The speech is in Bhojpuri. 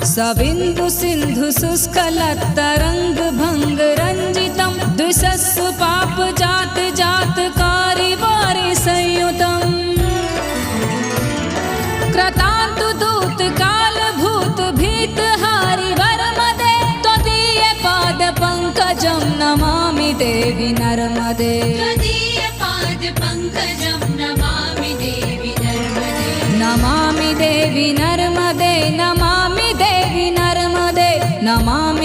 सबिन्दु सिन्धु शुष्कलत्तरङ्गभङ्गरञ्जितं द्विषस्सु पाप जात जात कारिवारि संयुतम् क्रतान्तु दूत काल भूत भीत हारि वरमदे त्वदीय पाद पंकजं नमामि देवि नर्मदे त्वदीय पाद पंकजं नमामि देवि नर्मदे नमामि देवि नर्मदे नमामि